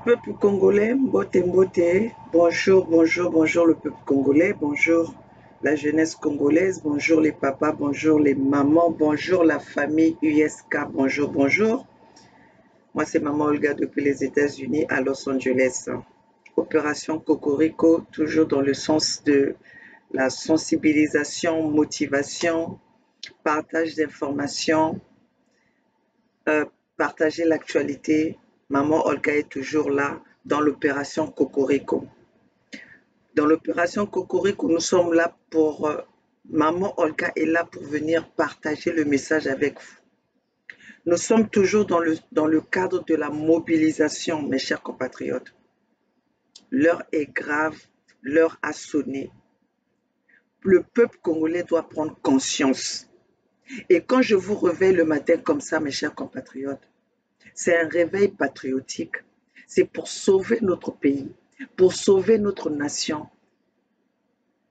Peuple congolais, mbote mbote, bonjour, bonjour, bonjour le peuple congolais, bonjour la jeunesse congolaise, bonjour les papas, bonjour les mamans, bonjour la famille USK, bonjour, bonjour. Moi c'est Maman Olga depuis les États-Unis à Los Angeles. Opération Cocorico, toujours dans le sens de la sensibilisation, motivation, partage d'informations, partager l'actualité. Maman Olga est toujours là dans l'opération Cocorico. Dans l'opération Cocorico, nous sommes là pour... Maman Olga est là pour venir partager le message avec vous. Nous sommes toujours dans le cadre de la mobilisation, mes chers compatriotes. L'heure est grave, l'heure a sonné. Le peuple congolais doit prendre conscience. Et quand je vous réveille le matin comme ça, mes chers compatriotes, c'est un réveil patriotique. C'est pour sauver notre pays, pour sauver notre nation.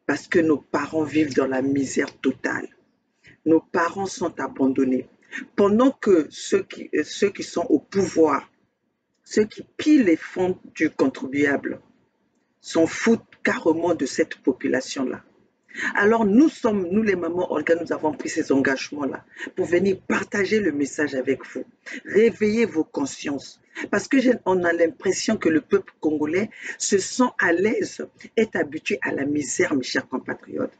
Parce que nos parents vivent dans la misère totale. Nos parents sont abandonnés. Pendant que ceux qui sont au pouvoir, ceux qui pillent les fonds du contribuable, s'en foutent carrément de cette population-là. Alors nous les mamans Olga, nous avons pris ces engagements-là pour venir partager le message avec vous, réveiller vos consciences. Parce que on a l'impression que le peuple congolais se sent à l'aise, est habitué à la misère, mes chers compatriotes.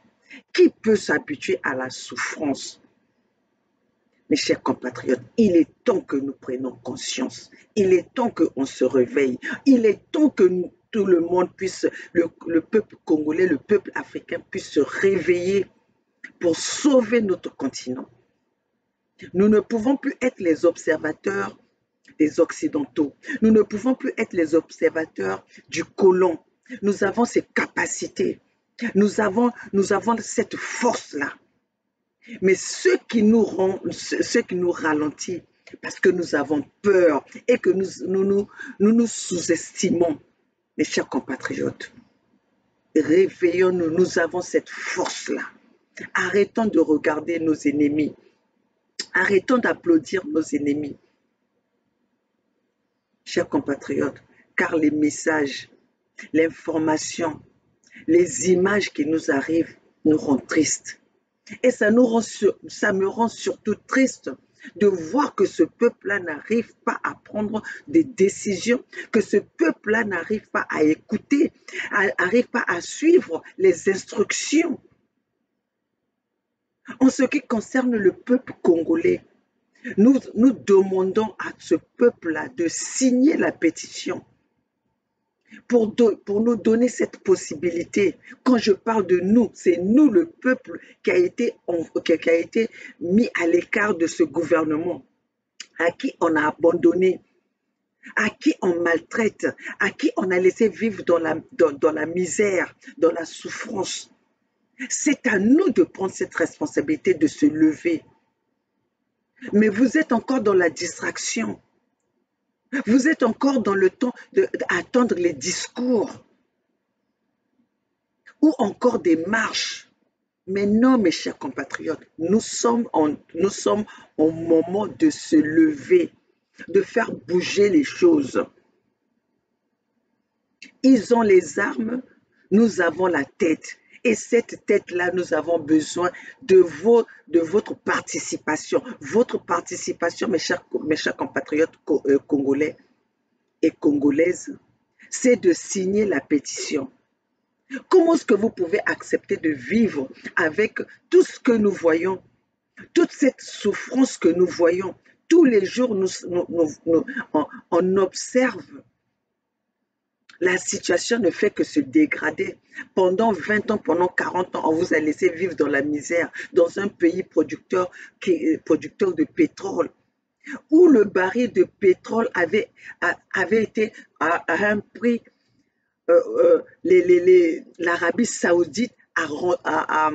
Qui peut s'habituer à la souffrance? Mes chers compatriotes, il est temps que nous prenions conscience. Il est temps qu'on se réveille. Il est temps que tout le monde puisse, le peuple congolais, le peuple africain puisse se réveiller pour sauver notre continent. Nous ne pouvons plus être les observateurs des Occidentaux. Nous ne pouvons plus être les observateurs du colon. Nous avons ces capacités. Nous avons cette force-là. Mais ce qui nous ralentit, parce que nous avons peur et que nous sous-estimons, mes chers compatriotes, réveillons-nous, nous avons cette force-là. Arrêtons de regarder nos ennemis. Arrêtons d'applaudir nos ennemis. Chers compatriotes, car les messages, l'information, les images qui nous arrivent nous rendent tristes. Et ça me rend surtout triste de voir que ce peuple-là n'arrive pas à prendre des décisions, que ce peuple-là n'arrive pas à écouter, n'arrive pas à suivre les instructions. En ce qui concerne le peuple congolais, nous demandons à ce peuple-là de signer la pétition pour nous donner cette possibilité. Quand je parle de nous, c'est nous le peuple qui a été mis à l'écart de ce gouvernement, à qui on a abandonné, à qui on maltraite, à qui on a laissé vivre dans la misère, dans la souffrance. C'est à nous de prendre cette responsabilité de se lever. Mais vous êtes encore dans la distraction. Vous êtes encore dans le temps d'attendre les discours ou encore des marches. Mais non, mes chers compatriotes, nous sommes au moment de se lever, de faire bouger les choses. Ils ont les armes, nous avons la tête. Et cette tête-là, nous avons besoin de votre participation. Votre participation, mes chers compatriotes congolais et congolaises, c'est de signer la pétition. Comment est-ce que vous pouvez accepter de vivre avec tout ce que nous voyons, toute cette souffrance que nous voyons? Tous les jours, on observe. La situation ne fait que se dégrader. Pendant 20 ans, pendant 40 ans, on vous a laissé vivre dans la misère, dans un pays producteur de pétrole, où le baril de pétrole avait été à un prix, l'Arabie Saoudite a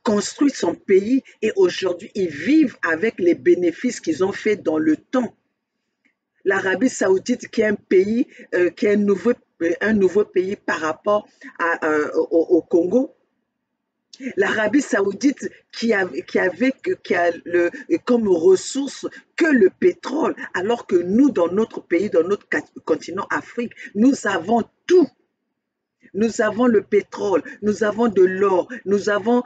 construit son pays et aujourd'hui, ils vivent avec les bénéfices qu'ils ont fait dans le temps. L'Arabie Saoudite, qui est un pays, qui est un nouveau pays par rapport au Congo, L'Arabie Saoudite qui a comme ressource que le pétrole, alors que nous, dans notre pays, dans notre continent Afrique, nous avons tout. Nous avons le pétrole, nous avons de l'or, nous avons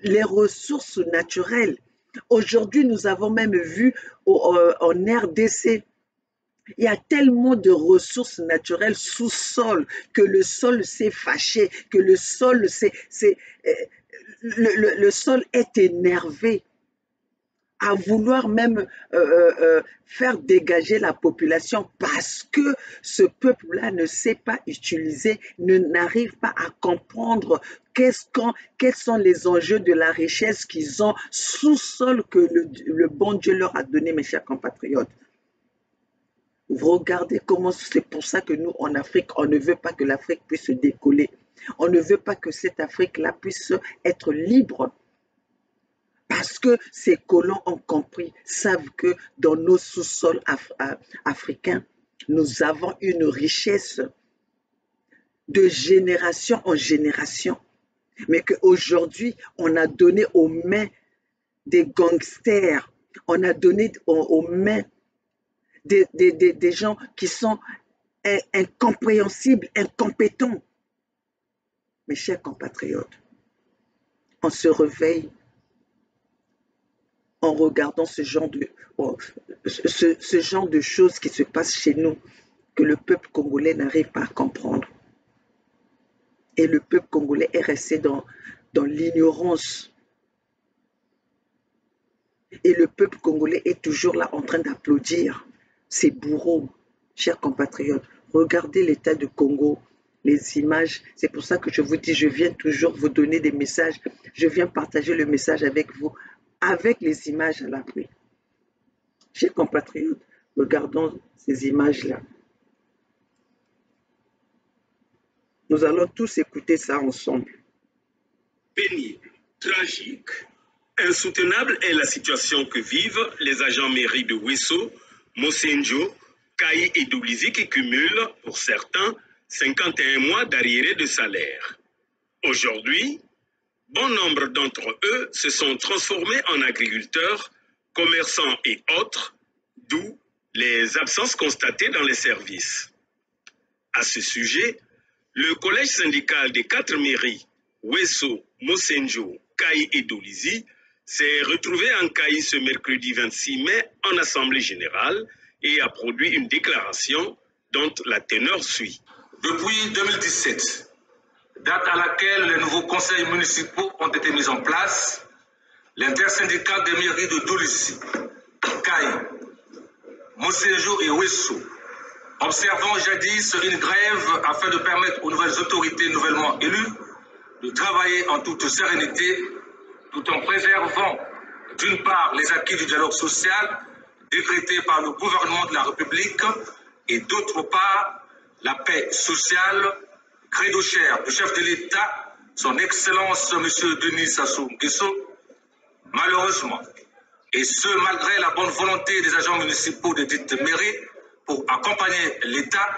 les ressources naturelles. Aujourd'hui, nous avons même vu en RDC, il y a tellement de ressources naturelles sous-sol que le sol s'est fâché, que le sol le sol est énervé à vouloir même faire dégager la population parce que ce peuple-là ne sait pas utiliser, n'arrive pas à comprendre quels sont les enjeux de la richesse qu'ils ont sous-sol que le bon Dieu leur a donné, mes chers compatriotes. Vous regardez comment c'est pour ça que nous, en Afrique, on ne veut pas que l'Afrique puisse se décoller. On ne veut pas que cette Afrique-là puisse être libre. Parce que ces colons ont compris, savent que dans nos sous-sols africains, nous avons une richesse de génération en génération. Mais qu'aujourd'hui, on a donné aux mains des gangsters, on a donné aux mains des gens qui sont incompréhensibles, incompétents. Mes chers compatriotes, on se réveille en regardant ce genre de choses qui se passent chez nous, que le peuple congolais n'arrive pas à comprendre. Et le peuple congolais est resté dans l'ignorance. Et le peuple congolais est toujours là en train d'applaudir ces bourreaux. Chers compatriotes, regardez l'état du Congo, les images. C'est pour ça que je vous dis, je viens toujours vous donner des messages. Je viens partager le message avec vous, avec les images à l'appui. Chers compatriotes, regardons ces images-là. Nous allons tous écouter ça ensemble. Pénible, tragique, insoutenable est la situation que vivent les agents mairie de Wesso, Mosenjo, Kayi et Doulizi qui cumulent, pour certains, 51 mois d'arriérés de salaire. Aujourd'hui, bon nombre d'entre eux se sont transformés en agriculteurs, commerçants et autres, d'où les absences constatées dans les services. À ce sujet, le collège syndical des 4 mairies, Wesso, Mosenjo, Kayi et Doulizi, s'est retrouvé en Kayi ce mercredi 26 mai en assemblée générale et a produit une déclaration dont la teneur suit. Depuis 2017, date à laquelle les nouveaux conseils municipaux ont été mis en place, l'intersyndical des mairies de Doulizi, Kayi, Mosenjo et Wesso, observant jadis une grève afin de permettre aux nouvelles autorités nouvellement élues de travailler en toute sérénité, tout en préservant d'une part les acquis du dialogue social décrété par le gouvernement de la République et d'autre part la paix sociale, credo cher du chef de l'État, son Excellence M. Denis Sassou Nguesso. Malheureusement, et ce malgré la bonne volonté des agents municipaux de dites mairies pour accompagner l'État,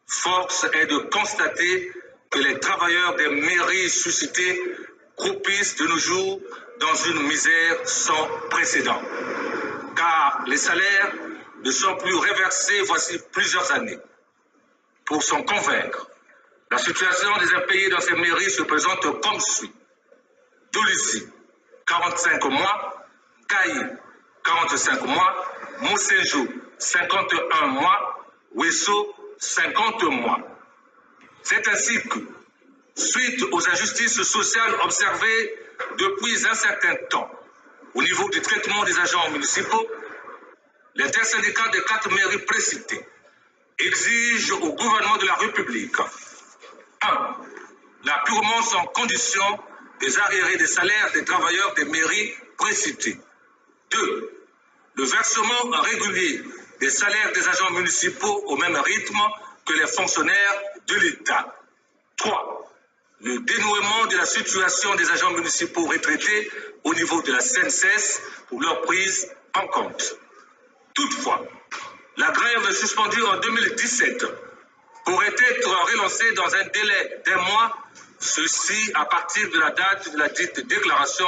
force est de constater que les travailleurs des mairies suscités croupissent de nos jours dans une misère sans précédent. Car les salaires ne sont plus reversés voici plusieurs années. Pour s'en convaincre, la situation des impayés dans ces mairies se présente comme suit. Doulizi, 45 mois, Kayi, 45 mois, Mosenjo, 51 mois, Wesso, 50 mois. C'est ainsi que, suite aux injustices sociales observées depuis un certain temps au niveau du traitement des agents municipaux, l'intersyndical des 4 mairies précitées exige au gouvernement de la République 1. L'appurement sans condition des arriérés des salaires des travailleurs des mairies précitées. 2. Le versement régulier des salaires des agents municipaux au même rythme que les fonctionnaires de l'État. 3. Le dénouement de la situation des agents municipaux retraités au niveau de la CNCS pour leur prise en compte. Toutefois, la grève suspendue en 2017 pourrait être relancée dans un délai d'1 mois Ceci à partir de la date de la dite déclaration,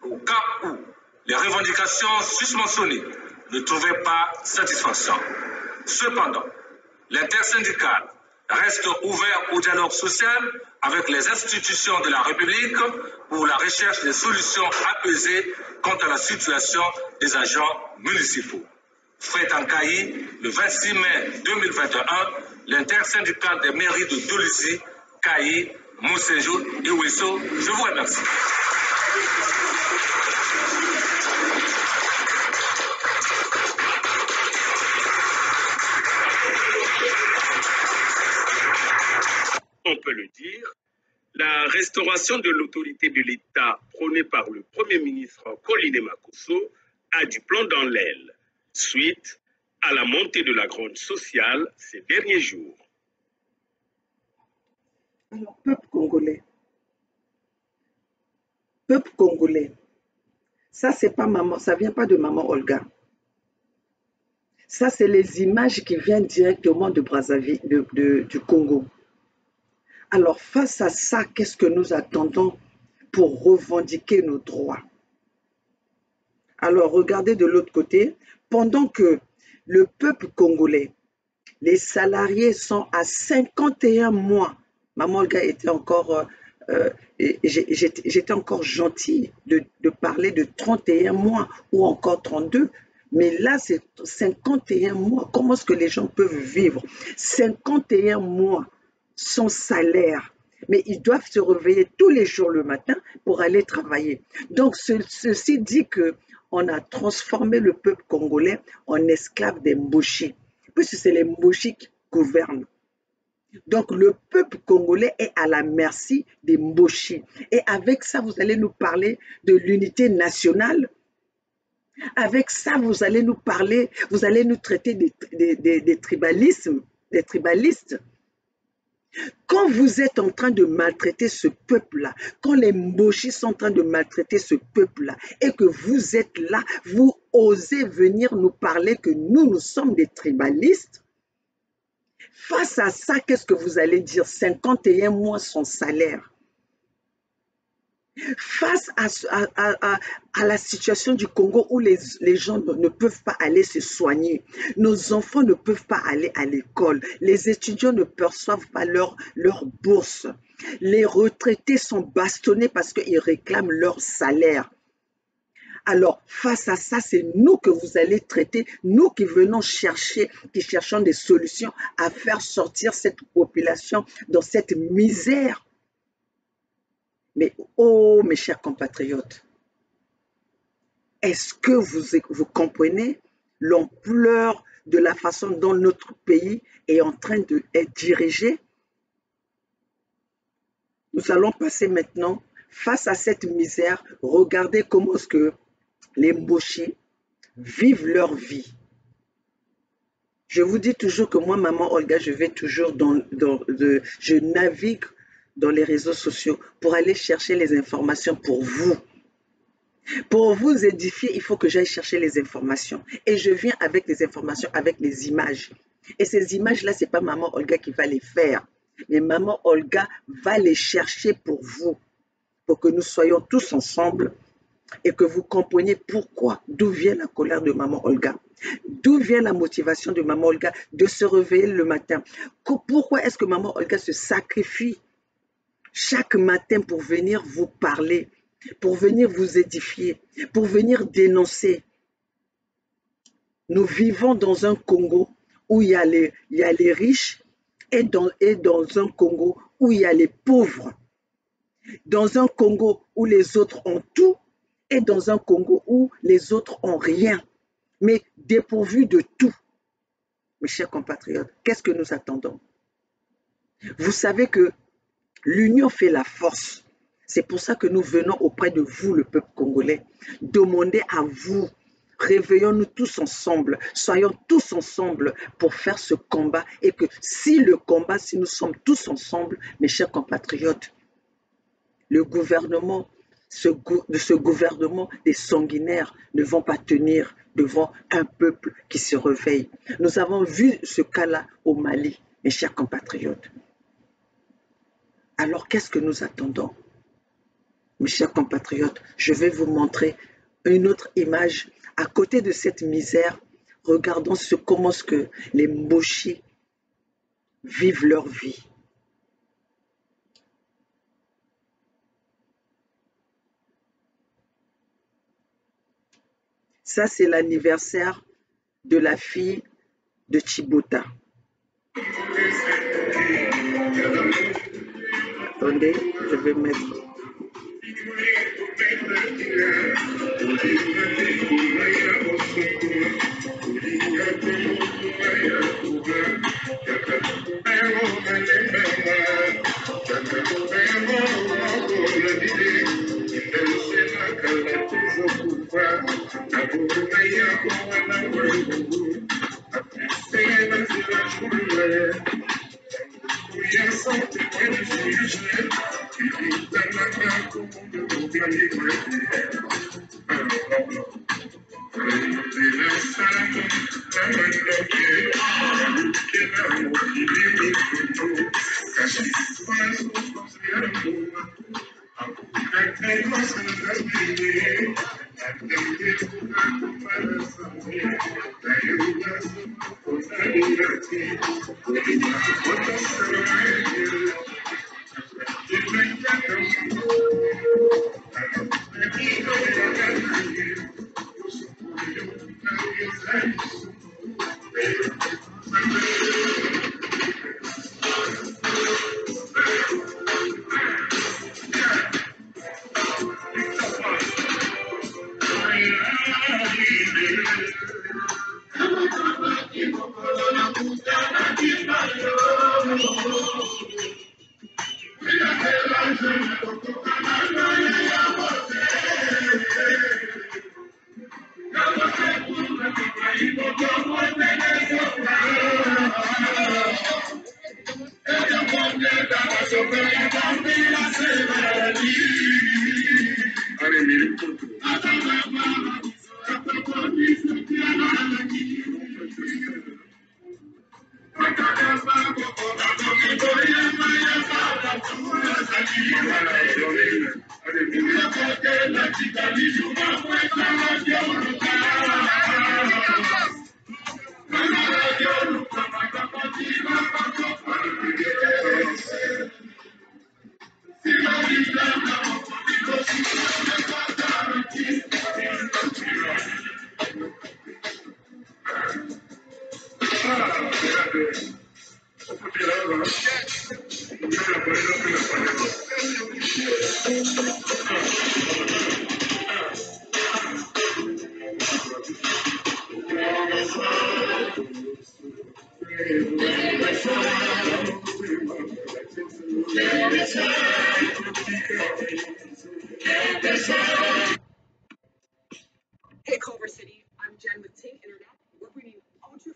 au cas où les revendications susmentionnées ne trouvaient pas satisfaction. Cependant, l'intersyndical reste ouvert au dialogue social avec les institutions de la République pour la recherche des solutions apaisées quant à la situation des agents municipaux. Fait en Kayi, le 26 mai 2021, l'intersyndical des mairies de Dolisie, Kayi, Moussenjou et Ouesso, je vous remercie. On peut le dire, la restauration de l'autorité de l'État prônée par le Premier ministre Colline Makosso a du plomb dans l'aile, suite à la montée de la grogne sociale ces derniers jours. Alors, peuple congolais, ça c'est pas maman, ça vient pas de maman Olga. Ça c'est les images qui viennent directement de Brazzaville, du Congo. Alors face à ça, qu'est-ce que nous attendons pour revendiquer nos droits? Alors regardez de l'autre côté, pendant que le peuple congolais, les salariés sont à 51 mois. Maman Olga était encore, j'étais encore gentille de parler de 31 mois ou encore 32. Mais là, c'est 51 mois. Comment est-ce que les gens peuvent vivre 51 mois sans salaire? Mais ils doivent se réveiller tous les jours le matin pour aller travailler. Donc, ceci dit que on a transformé le peuple congolais en esclave des Mboshi, puisque c'est les Mboshi qui gouvernent. Donc, le peuple congolais est à la merci des Mboshi. Et avec ça, vous allez nous parler de l'unité nationale. Avec ça, vous allez nous parler, vous allez nous traiter des tribalismes, des tribalistes. Quand vous êtes en train de maltraiter ce peuple-là, quand les Mboshi sont en train de maltraiter ce peuple-là, et que vous êtes là, vous osez venir nous parler que nous sommes des tribalistes, face à ça, qu'est-ce que vous allez dire? 51 mois sans salaire. Face à la situation du Congo où les gens ne peuvent pas aller se soigner, nos enfants ne peuvent pas aller à l'école, les étudiants ne perçoivent pas leur bourse, les retraités sont bastonnés parce qu'ils réclament leur salaire. Alors, face à ça, c'est nous que vous allez traiter, nous qui venons chercher, qui cherchons des solutions à faire sortir cette population dans cette misère. Mais, oh, mes chers compatriotes, est-ce que vous comprenez l'ampleur de la façon dont notre pays est en train d'être dirigé? Nous allons passer maintenant, face à cette misère, regardez comment est-ce que les Mboshi vivent leur vie. Je vous dis toujours que moi, maman Olga, je vais toujours je navigue dans les réseaux sociaux pour aller chercher les informations pour vous. Pour vous édifier, il faut que j'aille chercher les informations. Et je viens avec les informations, avec les images. Et ces images-là, ce n'est pas maman Olga qui va les faire. Mais maman Olga va les chercher pour vous. Pour que nous soyons tous ensemble et que vous compreniez pourquoi, d'où vient la colère de maman Olga. D'où vient la motivation de maman Olga de se réveiller le matin. Pourquoi est-ce que maman Olga se sacrifie chaque matin pour venir vous parler, pour venir vous édifier, pour venir dénoncer? Nous vivons dans un Congo où il y a les riches et dans un Congo où il y a les pauvres. Dans un Congo où les autres ont tout et dans un Congo où les autres ont rien, mais dépourvus de tout. Mes chers compatriotes, qu'est-ce que nous attendons? Vous savez que l'union fait la force. C'est pour ça que nous venons auprès de vous, le peuple congolais, demander à vous, réveillons-nous tous ensemble, soyons tous ensemble pour faire ce combat et que si nous sommes tous ensemble, mes chers compatriotes, le gouvernement, ce gouvernement des sanguinaires ne vont pas tenir devant un peuple qui se réveille. Nous avons vu ce cas-là au Mali, mes chers compatriotes. Alors qu'est-ce que nous attendons? Mes chers compatriotes, je vais vous montrer une autre image. À côté de cette misère, regardons comment les Mboshi vivent leur vie. Ça, c'est l'anniversaire de la fille de Chibouta. Attendez, je vais mettre. Hey, Culver City, I'm Jen with Ting Internet. We're bringing O2.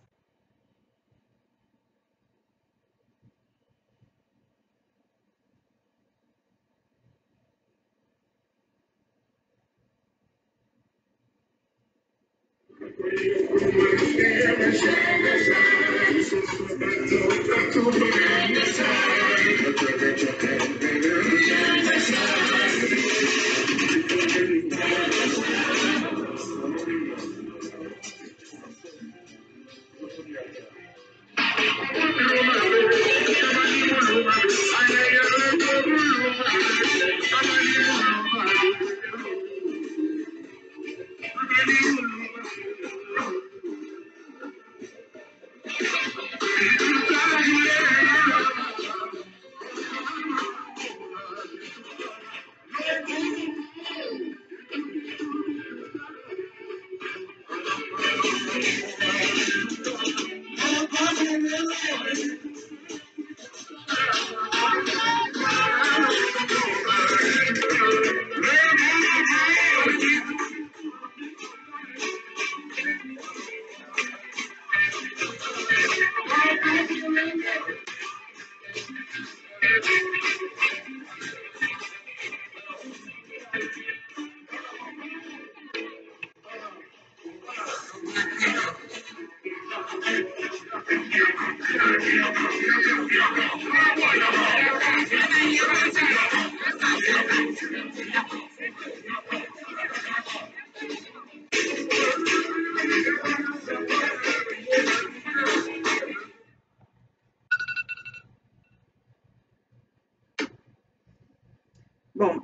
Bon,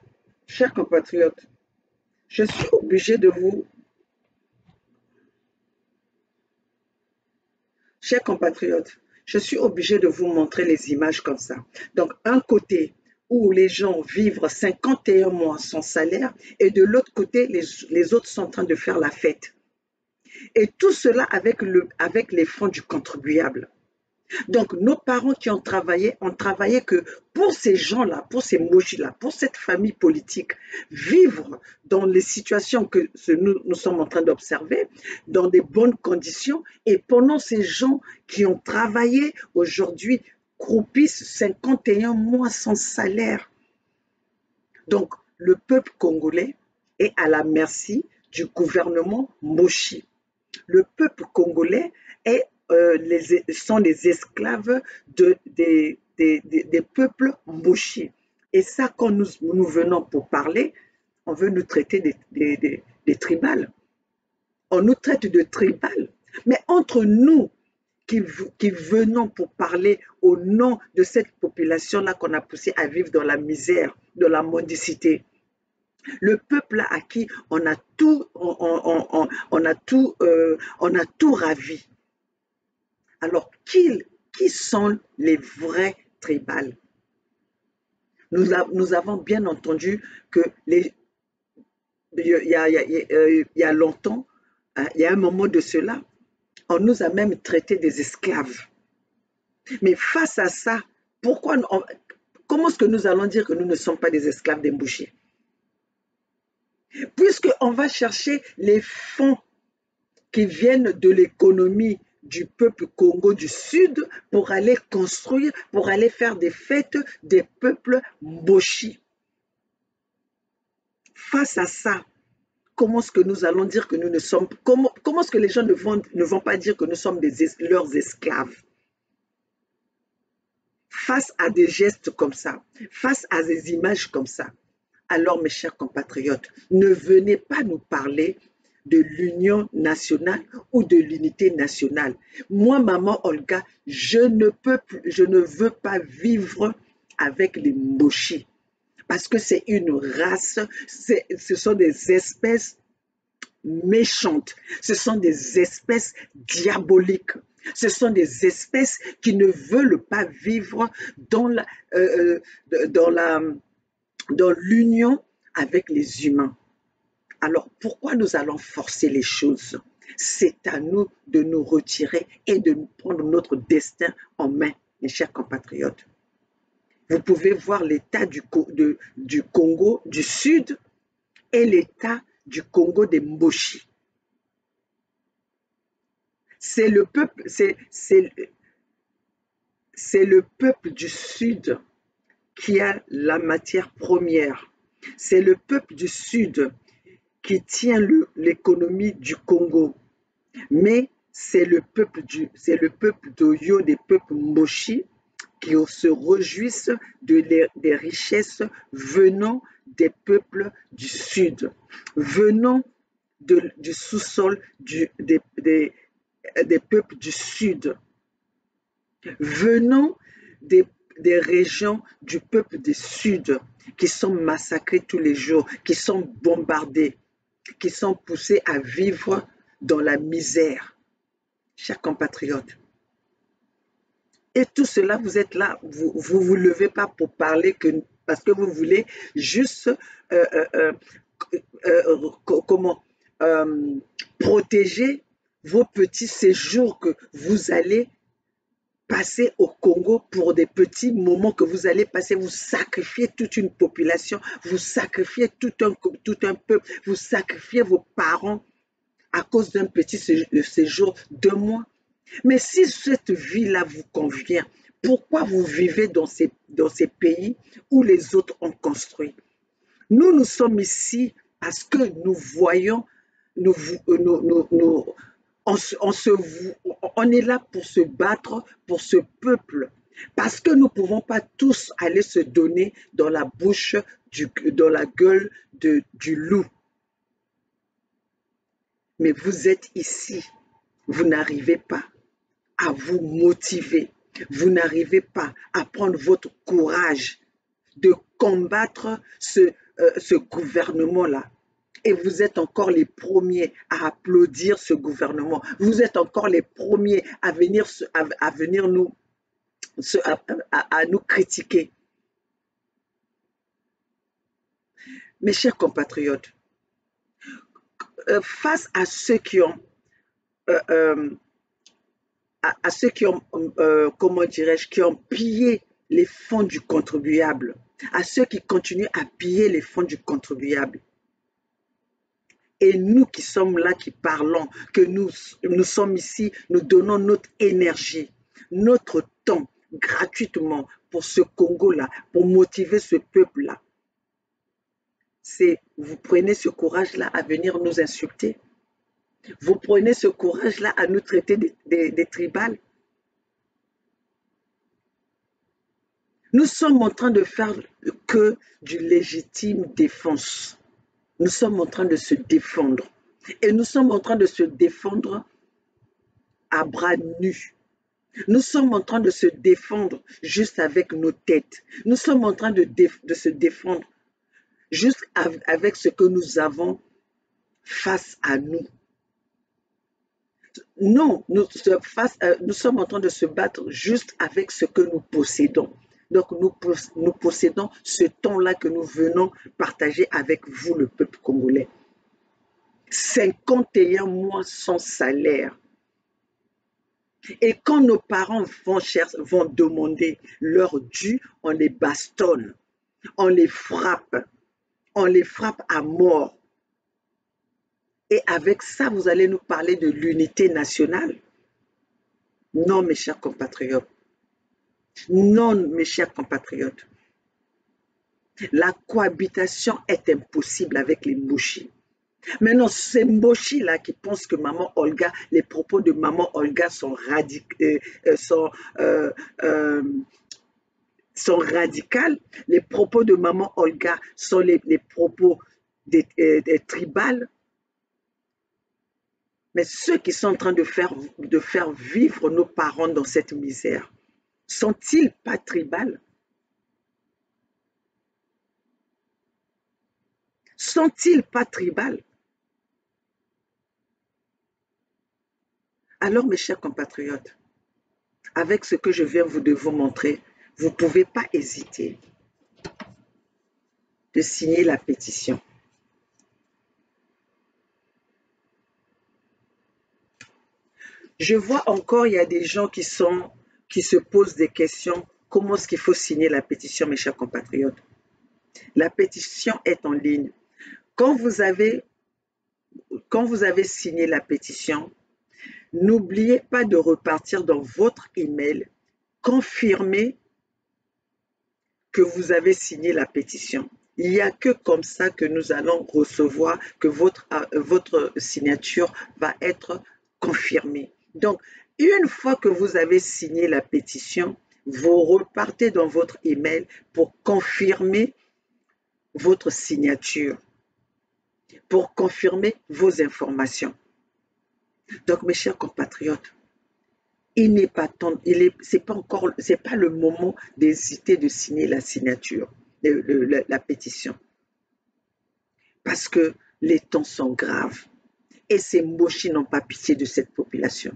chers compatriotes, je suis obligé de vous, chers compatriotes, je suis obligé de vous montrer les images comme ça. Donc, un côté où les gens vivent 51 mois sans salaire et de l'autre côté, les autres sont en train de faire la fête. Et tout cela avec les fonds du contribuable. Donc, nos parents qui ont travaillé que pour ces gens-là, pour ces Mojis-là, pour cette famille politique, vivre dans les situations que nous sommes en train d'observer, dans des bonnes conditions, et pendant ces gens qui ont travaillé aujourd'hui, croupissent 51 mois sans salaire. Donc, le peuple congolais est à la merci du gouvernement Moshi. Le peuple congolais sont les esclaves des peuples Moshi. Et ça, quand nous venons pour parler, on veut nous traiter des tribales. On nous traite de tribales. Mais entre nous qui venons pour parler au nom de cette population-là qu'on a poussé à vivre dans la misère, dans la mendicité, le peuple à qui on a tout ravi. Alors, qui sont les vrais tribales? Nous avons bien entendu que il y a longtemps, hein, il y a un moment de cela, on nous a même traité des esclaves. Mais face à ça, comment est-ce que nous allons dire que nous ne sommes pas des esclaves des Mbouchis? Puisqu'on va chercher les fonds qui viennent de l'économie du peuple Congo du Sud pour aller construire, pour aller faire des fêtes des peuples Mboshi. Face à ça, comment est-ce que nous allons dire que nous ne sommes... Comment est-ce que les gens ne vont pas dire que nous sommes leurs esclaves? Face à des gestes comme ça, face à des images comme ça, alors mes chers compatriotes, ne venez pas nous parler de l'union nationale ou de l'unité nationale. Moi, maman Olga, je ne veux pas vivre avec les Mboshi parce que c'est une race, ce sont des espèces méchantes, ce sont des espèces diaboliques, ce sont des espèces qui ne veulent pas vivre dans l'union avec les humains. Alors, pourquoi nous allons forcer les choses? C'est à nous de nous retirer et de prendre notre destin en main, mes chers compatriotes. Vous pouvez voir l'état du Congo du Sud et l'état du Congo des Mboshi. C'est le peuple du Sud qui a la matière première. C'est le peuple du Sud qui tient l'économie du Congo. Mais c'est le peuple d'Oyo, des peuples Mboshi, qui se réjouissent des richesses venant des peuples du Sud, venant du sous-sol des peuples du Sud, venant des régions du peuple du Sud qui sont massacrés tous les jours, qui sont bombardés, qui sont poussés à vivre dans la misère. Chers compatriotes, et tout cela, vous êtes là, vous levez pas pour parler parce que vous voulez juste protéger vos petits séjours que vous allez passer au Congo pour des petits moments que vous allez passer, vous sacrifiez toute une population, vous sacrifiez tout un peuple, vous sacrifiez vos parents à cause d'un petit séjour de mois. Mais si cette vie-là vous convient, pourquoi vous vivez dans ces pays où les autres ont construit? Nous sommes ici parce que nous voyons, on est là pour se battre pour ce peuple. Parce que nous ne pouvons pas tous aller se donner dans la bouche, dans la gueule du loup. Mais vous êtes ici, vous n'arrivez pas à vous motiver, vous n'arrivez pas à prendre votre courage de combattre ce gouvernement-là. Et vous êtes encore les premiers à applaudir ce gouvernement. Vous êtes encore les premiers à venir, à nous critiquer. Mes chers compatriotes, face à ceux qui ont, comment dirais-je, qui ont pillé les fonds du contribuable, à ceux qui continuent à piller les fonds du contribuable, et nous qui sommes là, qui parlons, que nous sommes ici, nous donnons notre énergie, notre temps gratuitement pour ce Congo-là, pour motiver ce peuple-là. C'est, vous prenez ce courage-là à venir nous insulter. Vous prenez ce courage-là à nous traiter des tribales. Nous sommes en train de faire que du légitime défense. Nous sommes en train de se défendre. Et nous sommes en train de se défendre à bras nus. Nous sommes en train de se défendre juste avec nos têtes. Nous sommes en train de se défendre juste avec ce que nous avons face à nous. Non, nous sommes en train de se battre juste avec ce que nous possédons. Donc, nous possédons ce temps-là que nous venons partager avec vous, le peuple congolais. 51 mois sans salaire. Et quand nos parents vont demander leur dû, on les bastonne, on les frappe à mort. Et avec ça, vous allez nous parler de l'unité nationale? Non, mes chers compatriotes. Non, mes chers compatriotes. La cohabitation est impossible avec les Mboshi. Maintenant, ces Mboshi-là qui pensent que Maman Olga, les propos de Maman Olga sont radicaux, les propos de Maman Olga sont les propos des tribales. Mais ceux qui sont en train de faire vivre nos parents dans cette misère, sont-ils pas tribales? Sont-ils pas tribales? Alors, mes chers compatriotes, avec ce que je viens de vous montrer, vous ne pouvez pas hésiter de signer la pétition. Je vois encore, il y a des gens qui se posent des questions. Comment est-ce qu'il faut signer la pétition, mes chers compatriotes? La pétition est en ligne. Quand vous avez signé la pétition, n'oubliez pas de repartir dans votre email, confirmer que vous avez signé la pétition. Il n'y a que comme ça que nous allons recevoir, que votre signature va être confirmée. Donc, une fois que vous avez signé la pétition, vous repartez dans votre email pour confirmer votre signature, pour confirmer vos informations. Donc, mes chers compatriotes, il n'est pas temps, c'est pas le moment d'hésiter de signer la signature, la pétition. Parce que les temps sont graves. Et ces Mboshi n'ont pas pitié de cette population.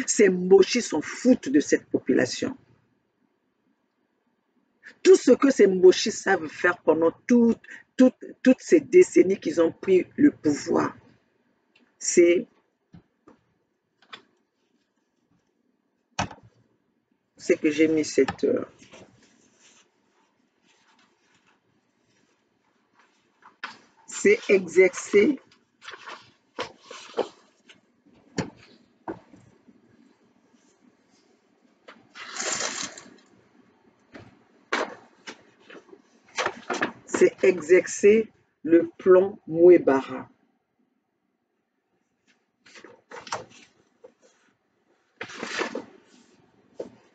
Ces Mboshi s'en foutent de cette population. Tout ce que ces Mboshi savent faire pendant toutes ces décennies qu'ils ont pris le pouvoir, c'est que j'ai mis cette... c'est exercer le plan Mouebara.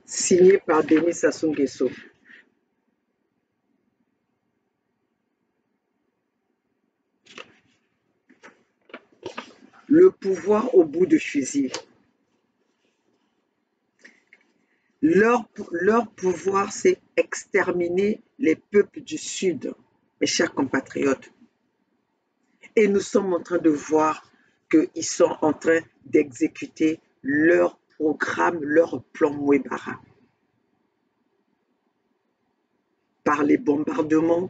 Signé par Denis Sassou Nguesso. Le pouvoir au bout du fusil. Leur pouvoir, c'est exterminer les peuples du Sud, mes chers compatriotes. Et nous sommes en train de voir qu'ils sont en train d'exécuter leur programme, leur plan Mouebara. Par les bombardements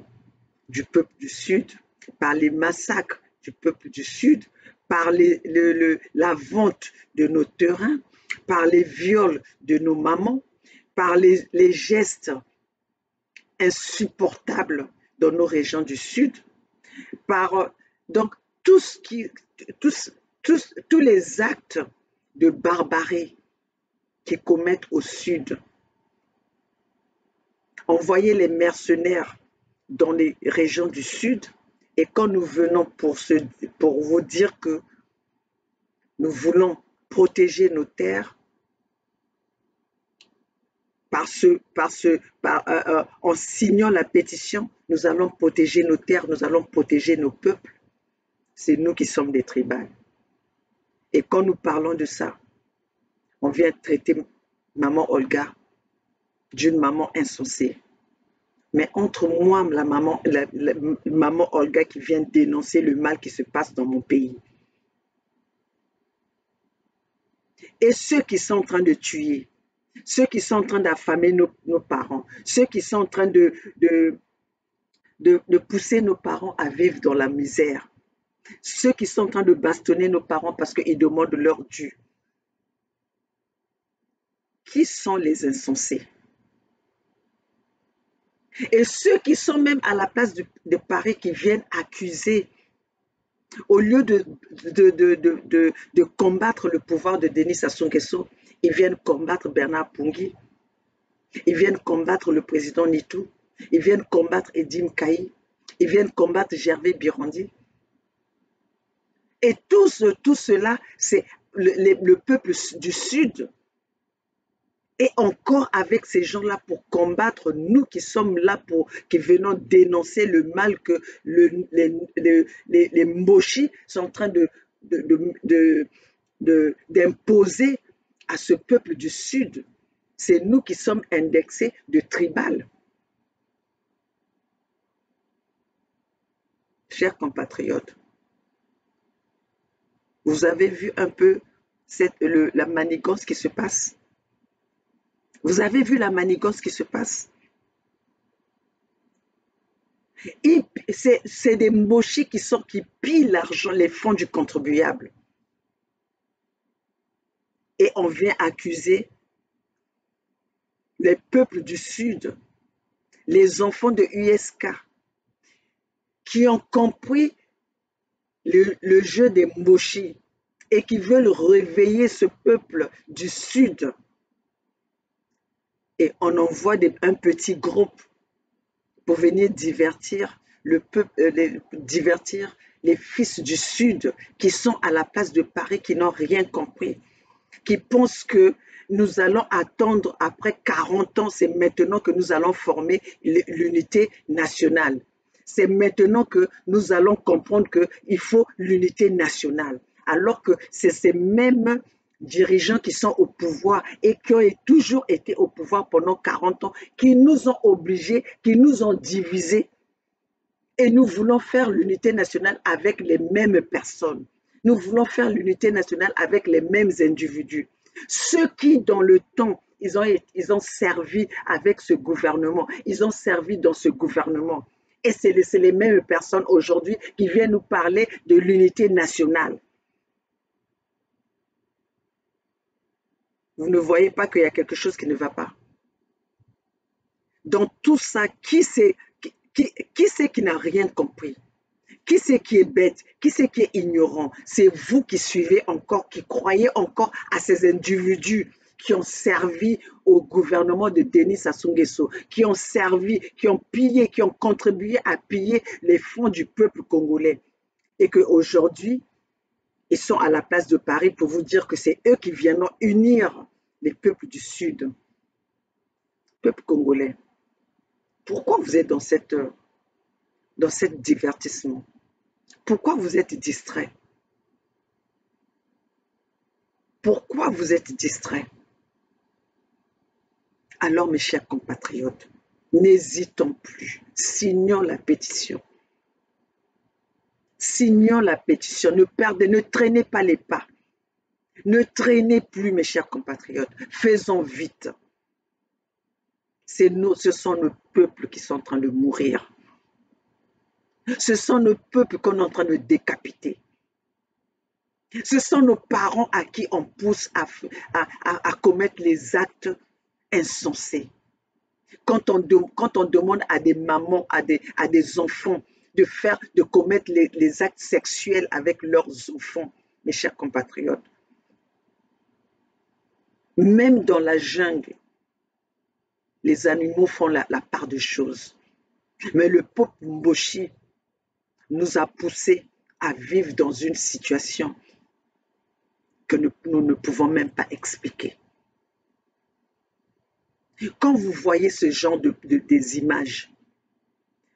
du peuple du Sud, par les massacres du peuple du Sud, par la vente de nos terrains, par les viols de nos mamans, par les gestes insupportables dans nos régions du Sud, par donc tous les actes de barbarie qu'ils commettent au Sud. Envoyer les mercenaires dans les régions du Sud, et quand nous venons pour vous dire que nous voulons protéger nos terres, en signant la pétition, nous allons protéger nos terres, nous allons protéger nos peuples. C'est nous qui sommes des tribales. Et quand nous parlons de ça, on vient traiter maman Olga d'une maman insensée. Mais entre moi, la maman Olga qui vient dénoncer le mal qui se passe dans mon pays, et ceux qui sont en train de tuer, ceux qui sont en train d'affamer nos parents, ceux qui sont en train de pousser nos parents à vivre dans la misère, ceux qui sont en train de bastonner nos parents parce qu'ils demandent leur dû. Qui sont les insensés? Et ceux qui sont même à la place de Paris, qui viennent accuser, au lieu de combattre le pouvoir de Denis Sassou Nguesso, ils viennent combattre Bernard Pungui, ils viennent combattre le président Nitou, ils viennent combattre Edim Kaï, ils viennent combattre Gervais Birandi. Et tout cela, c'est le peuple du Sud. Et encore avec ces gens-là pour combattre, nous qui sommes là, qui venons dénoncer le mal que les Mboshi sont en train d'imposer à ce peuple du Sud. C'est nous qui sommes indexés de tribal. Chers compatriotes, vous avez vu un peu la manigance qui se passe? Vous avez vu la manigance qui se passe? C'est des Mboshi qui pillent l'argent, les fonds du contribuable. Et on vient accuser les peuples du Sud, les enfants de USK, qui ont compris le jeu des Mboshi et qui veulent réveiller ce peuple du Sud. Et on envoie un petit groupe pour venir divertir le peuple, divertir les fils du Sud qui sont à la place de Paris, qui n'ont rien compris, qui pensent que nous allons attendre après 40 ans, c'est maintenant que nous allons former l'unité nationale. C'est maintenant que nous allons comprendre qu'il faut l'unité nationale. Alors que c'est ces mêmes dirigeants qui sont au pouvoir et qui ont toujours été au pouvoir pendant 40 ans, qui nous ont obligés, qui nous ont divisés. Et nous voulons faire l'unité nationale avec les mêmes personnes. Nous voulons faire l'unité nationale avec les mêmes individus. Ceux qui, dans le temps, ils ont servi avec ce gouvernement, ils ont servi dans ce gouvernement. Et c'est les mêmes personnes aujourd'hui qui viennent nous parler de l'unité nationale. Vous ne voyez pas qu'il y a quelque chose qui ne va pas? Dans tout ça, qui c'est qui n'a rien compris? Qui c'est qui est bête? Qui c'est qui est ignorant? C'est vous qui suivez encore, qui croyez encore à ces individus qui ont servi au gouvernement de Denis Sassou Nguesso, qui ont servi, qui ont pillé, qui ont contribué à piller les fonds du peuple congolais. Et qu'aujourd'hui, ils sont à la place de Paris pour vous dire que c'est eux qui viennent unir les peuples du Sud, peuple congolais. Pourquoi vous êtes dans cette divertissement? Pourquoi vous êtes distrait? Pourquoi vous êtes distrait? Alors, mes chers compatriotes, n'hésitons plus, signons la pétition. Signons la pétition, ne traînez pas les pas. Ne traînez plus, mes chers compatriotes. Faisons vite. Ce sont nos peuples qui sont en train de mourir. Ce sont nos peuples qu'on est en train de décapiter. Ce sont nos parents à qui on pousse à commettre les actes insensés. Quand on demande à des mamans, à des enfants de commettre les actes sexuels avec leurs enfants, mes chers compatriotes, même dans la jungle, les animaux font la part des choses. Mais le peuple Mboshi nous a poussés à vivre dans une situation que nous ne pouvons même pas expliquer. Quand vous voyez ce genre des images,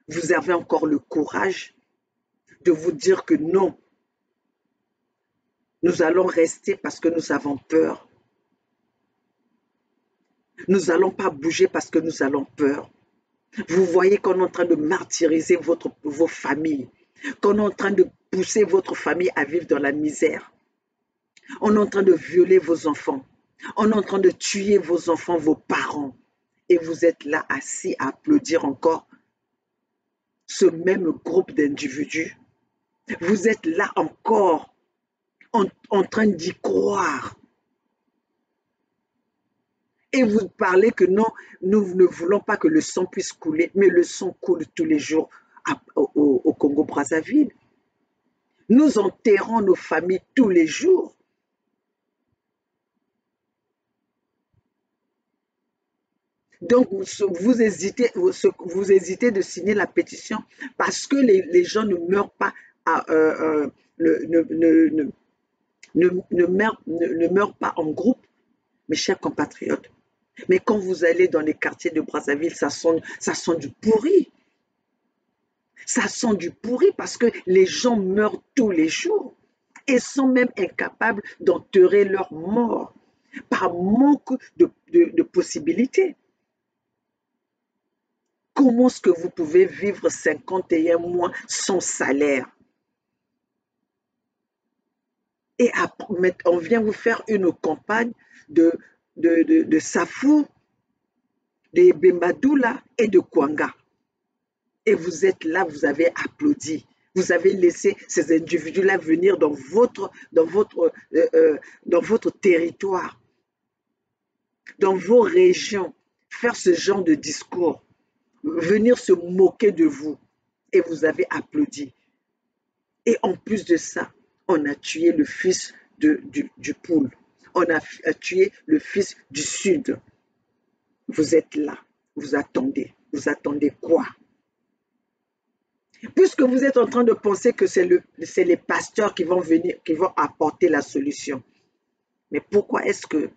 vous avez encore le courage de vous dire que non, nous allons rester parce que nous avons peur. Nous n'allons pas bouger parce que nous avons peur. Vous voyez qu'on est en train de martyriser vos familles, qu'on est en train de pousser votre famille à vivre dans la misère. On est en train de violer vos enfants. On est en train de tuer vos enfants, vos parents. Et vous êtes là assis à applaudir encore ce même groupe d'individus. Vous êtes là encore en train d'y croire. Et vous parlez que non, nous ne voulons pas que le sang puisse couler, mais le sang coule tous les jours au Congo-Brazzaville. Nous enterrons nos familles tous les jours. Donc, vous hésitez de signer la pétition parce que les gens ne meurent pas, ne meurent pas en groupe, mes chers compatriotes. Mais quand vous allez dans les quartiers de Brazzaville, ça sent du pourri. Ça sent du pourri parce que les gens meurent tous les jours et sont même incapables d'enterrer leurs morts par manque de possibilités. Comment est-ce que vous pouvez vivre 51 mois sans salaire? Et après, on vient vous faire une campagne de Safou, de Bembadoula et de Kwanga. Et vous êtes là, vous avez applaudi. Vous avez laissé ces individus-là venir dans votre territoire, dans vos régions, faire ce genre de discours, venir se moquer de vous. Et vous avez applaudi. Et en plus de ça, on a tué le fils du Poul. On a tué le fils du Sud. Vous êtes là, vous attendez. Vous attendez quoi? Puisque vous êtes en train de penser que c'est les pasteurs qui vont venir, qui vont apporter la solution. Mais pourquoi est-ce que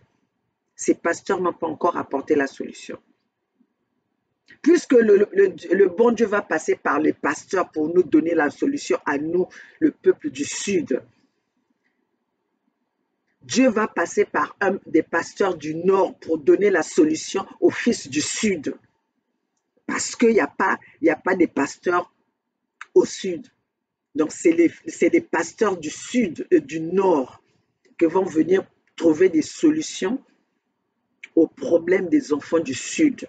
ces pasteurs n'ont pas encore apporté la solution? Puisque le bon Dieu va passer par les pasteurs pour nous donner la solution à nous, le peuple du Sud. Dieu va passer par un des pasteurs du Nord pour donner la solution aux fils du Sud. Parce qu'il n'y a pas des pasteurs au Sud. Donc, c'est les pasteurs du Sud et du Nord qui vont venir trouver des solutions aux problèmes des enfants du Sud.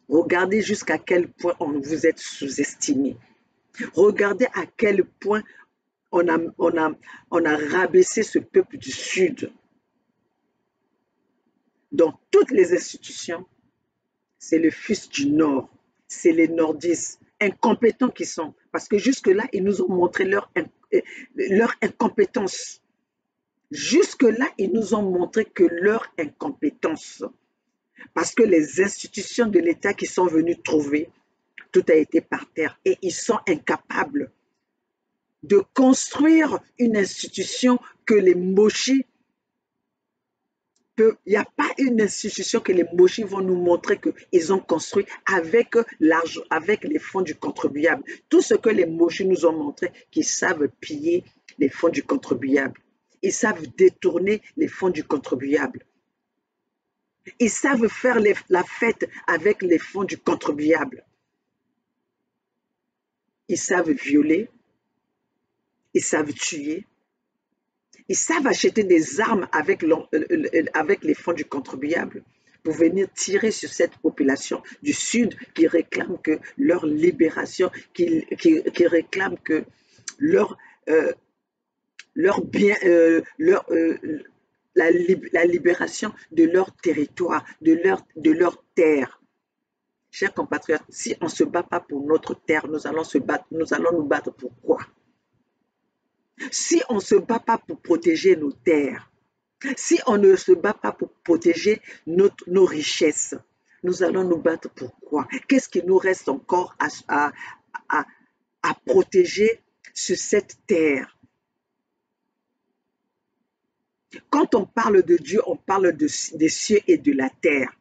Regardez jusqu'à quel point vous êtes sous-estimé. Regardez à quel point on a rabaissé ce peuple du Sud. Dans toutes les institutions, c'est le fils du Nord, c'est les nordistes, incompétents qui sont. Parce que jusque-là, ils nous ont montré leur incompétence. Jusque-là, ils nous ont montré que leur incompétence. Parce que les institutions de l'État qui sont venues trouver, tout a été par terre. Et ils sont incapables de construire une institution que les Mboshi, il n'y a pas une institution que les Mboshi vont nous montrer qu'ils ont construit avec l'argent, avec les fonds du contribuable. Tout ce que les Mboshi nous ont montré, qu'ils savent piller les fonds du contribuable. Ils savent détourner les fonds du contribuable. Ils savent faire la fête avec les fonds du contribuable. Ils savent violer, ils savent tuer, ils savent acheter des armes avec les fonds du contribuable pour venir tirer sur cette population du Sud qui réclame que leur libération, qui réclame que leur, bien, la libération de leur territoire, de leur terre. Chers compatriotes, si on ne se bat pas pour notre terre, nous allons nous battre pour quoi? Si on ne se bat pas pour protéger nos terres, si on ne se bat pas pour protéger nos richesses, nous allons nous battre pour quoi? Qu'est-ce qui nous reste encore à protéger sur cette terre? Quand on parle de Dieu, on parle des cieux et de la terre.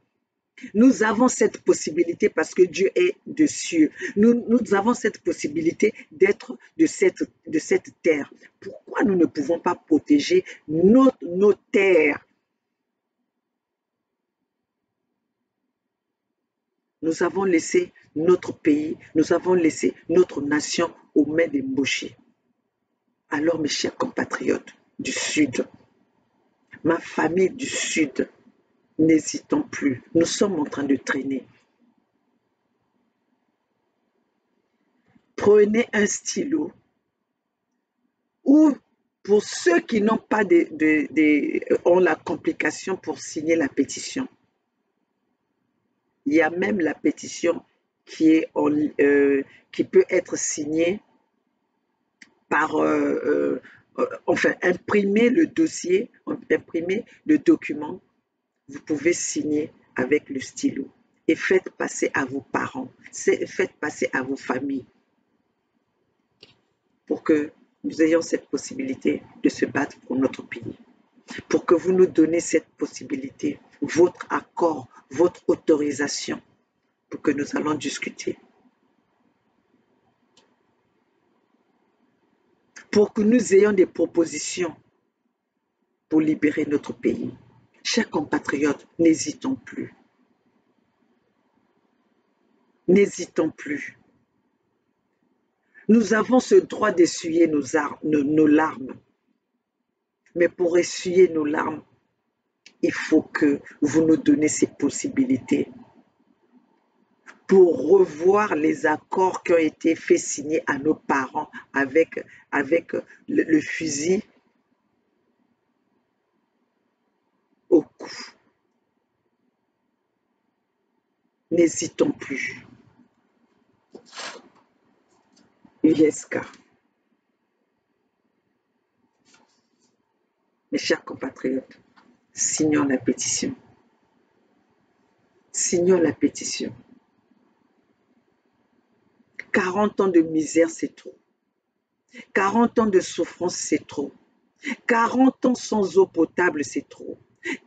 Nous avons cette possibilité parce que Dieu est de cieux. Nous avons cette possibilité d'être de cette terre. Pourquoi nous ne pouvons pas protéger nos terres? Nous avons laissé notre pays, nous avons laissé notre nation aux mains des Mboshi. Alors, mes chers compatriotes du Sud, ma famille du Sud, n'hésitons plus, nous sommes en train de traîner. Prenez un stylo ou pour ceux qui n'ont pas ont la complication pour signer la pétition. Il y a même la pétition qui peut être signée par, enfin, imprimer le dossier, imprimer le document. Vous pouvez signer avec le stylo et faites passer à vos parents, faites passer à vos familles pour que nous ayons cette possibilité de se battre pour notre pays, pour que vous nous donnez cette possibilité, votre accord, votre autorisation, pour que nous allons discuter, pour que nous ayons des propositions pour libérer notre pays. Chers compatriotes, n'hésitons plus. N'hésitons plus. Nous avons ce droit d'essuyer nos larmes. Mais pour essuyer nos larmes, il faut que vous nous donnez ces possibilités pour revoir les accords qui ont été faits signer à nos parents avec le fusil au cou. N'hésitons plus. USK. Mes chers compatriotes, signons la pétition. Signons la pétition. 40 ans de misère, c'est trop. 40 ans de souffrance, c'est trop. 40 ans sans eau potable, c'est trop.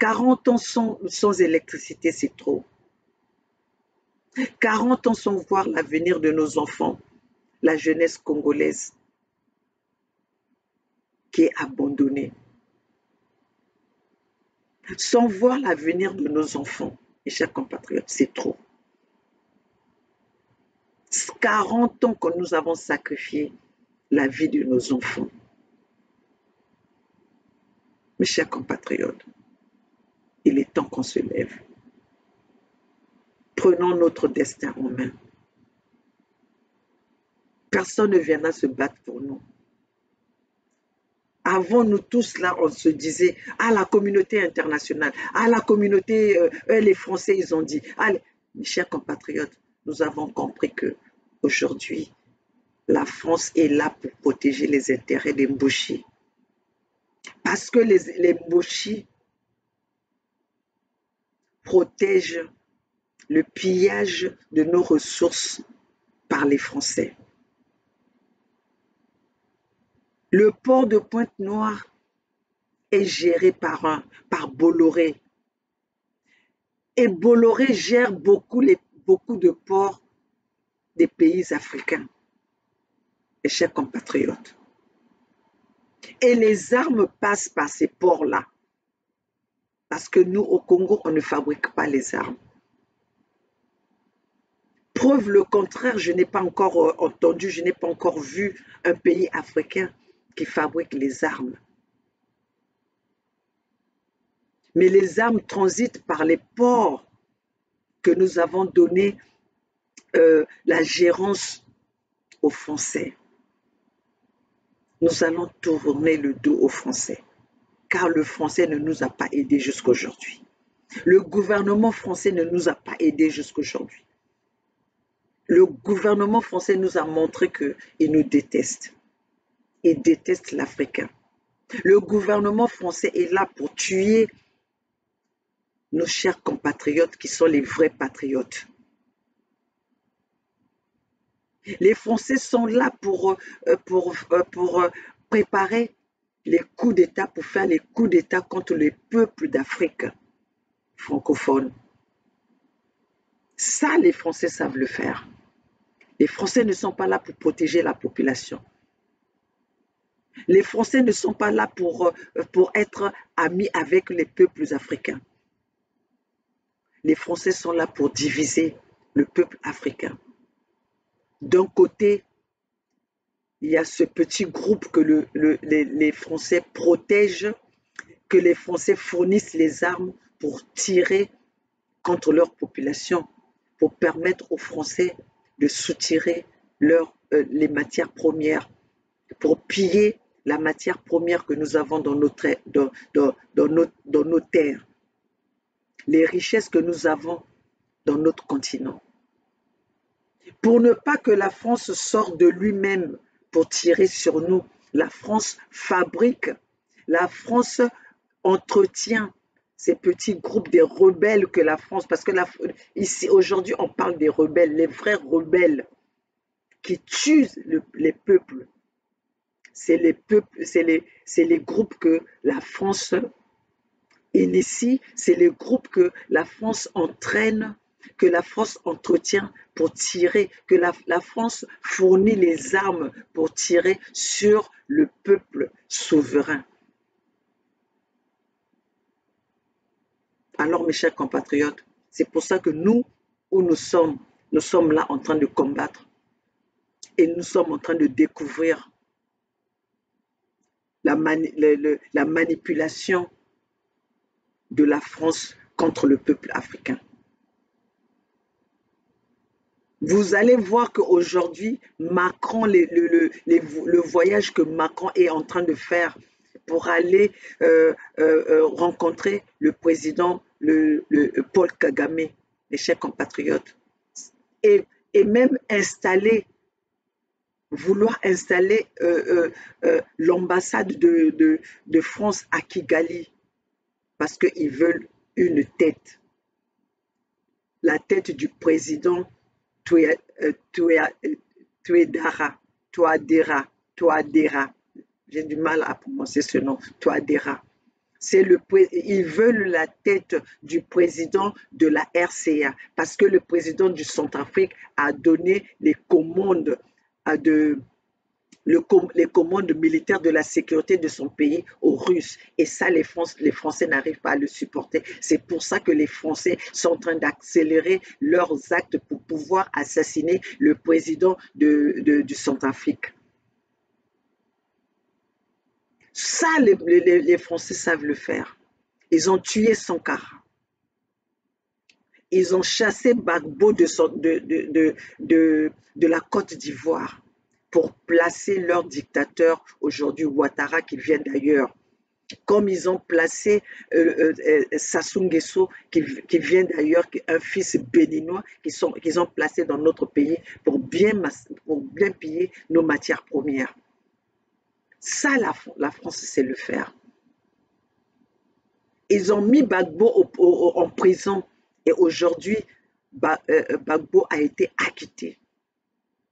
40 ans sans électricité, c'est trop. 40 ans sans voir l'avenir de nos enfants, la jeunesse congolaise qui est abandonnée. Sans voir l'avenir de nos enfants, mes chers compatriotes, c'est trop. 40 ans que nous avons sacrifié la vie de nos enfants. Mes chers compatriotes, il est temps qu'on se lève. Prenons notre destin en main. Personne ne viendra se battre pour nous. Avant, nous tous là, on se disait, ah, la communauté internationale, ah, la communauté, les Français, ils ont dit. Allez, mes chers compatriotes, nous avons compris que aujourd'hui, la France est là pour protéger les intérêts des Mboshi. Parce que les Mboshi protègent le pillage de nos ressources par les Français. Le port de Pointe-Noire est géré par Bolloré. Et Bolloré gère beaucoup de ports des pays africains, mes chers compatriotes. Et les armes passent par ces ports-là. Parce que nous, au Congo, on ne fabrique pas les armes. Preuve le contraire, je n'ai pas encore entendu, je n'ai pas encore vu un pays africain qui fabrique les armes. Mais les armes transitent par les ports que nous avons donné la gérance aux Français. Nous allons tourner le dos aux Français, car le français ne nous a pas aidés jusqu'à aujourd'hui. Le gouvernement français ne nous a pas aidés jusqu'à aujourd'hui. Le gouvernement français nous a montré qu'il nous déteste. Il déteste l'Africain. Le gouvernement français est là pour tuer nos chers compatriotes qui sont les vrais patriotes. Les Français sont là pour préparer les coups d'État, pour faire les coups d'État contre les peuples d'Afrique francophone. Ça, les Français savent le faire. Les Français ne sont pas là pour protéger la population. Les Français ne sont pas là pour être amis avec les peuples africains. Les Français sont là pour diviser le peuple africain. D'un côté, il y a ce petit groupe que les Français protègent, que les Français fournissent les armes pour tirer contre leur population, pour permettre aux Français de soutirer les matières premières, pour piller la matière première que nous avons dans nos terres, les richesses que nous avons dans notre continent. Pour ne pas que la France sorte de lui-même pour tirer sur nous, la France fabrique, la France entretient ces petits groupes des rebelles que la France, parce que ici aujourd'hui on parle des rebelles, les vrais rebelles qui tuent les peuples. C'est les groupes que la France initie, c'est les groupes que la France entraîne, que la France entretient pour tirer, que la France fournit les armes pour tirer sur le peuple souverain. Alors, mes chers compatriotes, c'est pour ça que nous, où nous sommes là en train de combattre et nous sommes en train de découvrir la manipulation de la France contre le peuple africain. Vous allez voir qu'aujourd'hui, Macron, le voyage que Macron est en train de faire pour aller rencontrer le président Paul Kagame, mes chers compatriotes, et même vouloir installer l'ambassade de France à Kigali, parce qu'ils veulent une tête, la tête du président Touadéra, j'ai du mal à prononcer ce nom, Touadéra. Ils veulent la tête du président de la RCA, parce que le président du Centrafrique a donné les commandes les commandes militaires de la sécurité de son pays aux Russes. Et ça, les Français n'arrivent pas à le supporter. C'est pour ça que les Français sont en train d'accélérer leurs actes pour pouvoir assassiner le président du Centrafrique. Ça, les Français savent le faire. Ils ont tué Sankara. Ils ont chassé Gbagbo de la Côte d'Ivoire pour placer leur dictateur, aujourd'hui Ouattara, qui vient d'ailleurs. Comme ils ont placé Sassou Nguesso, qui vient d'ailleurs, un fils béninois, qu'ils ont placé dans notre pays pour bien piller nos matières premières. Ça, la France sait le faire. Ils ont mis Gbagbo en prison et aujourd'hui, Gbagbo a été acquitté.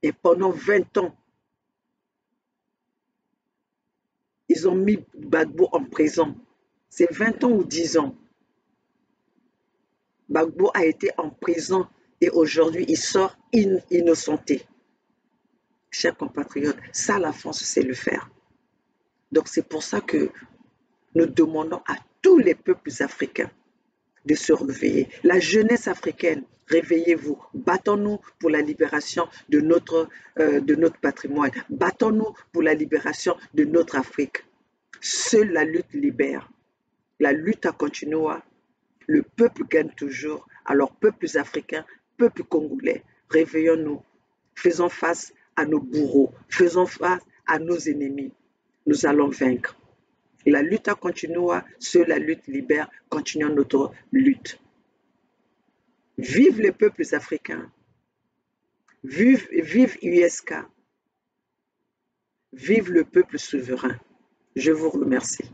Et pendant 20 ans, ils ont mis Gbagbo en prison. C'est 20 ans ou 10 ans. Gbagbo a été en prison et aujourd'hui, il sort innocenté. Chers compatriotes, ça, la France sait le faire. Donc, c'est pour ça que nous demandons à tous les peuples africains de se réveiller. La jeunesse africaine, réveillez-vous. Battons-nous pour la libération de notre patrimoine. Battons-nous pour la libération de notre Afrique. Seule la lutte libère. La lutte a continué. Le peuple gagne toujours. Alors, peuples africains, peuples congolais, réveillons-nous. Faisons face à nos bourreaux. Faisons face à nos ennemis. Nous allons vaincre. La lutte a continué. Seule la lutte libère. Continuons notre lutte. Vive les peuples africains. Vive USK. Vive le peuple souverain. Je vous remercie.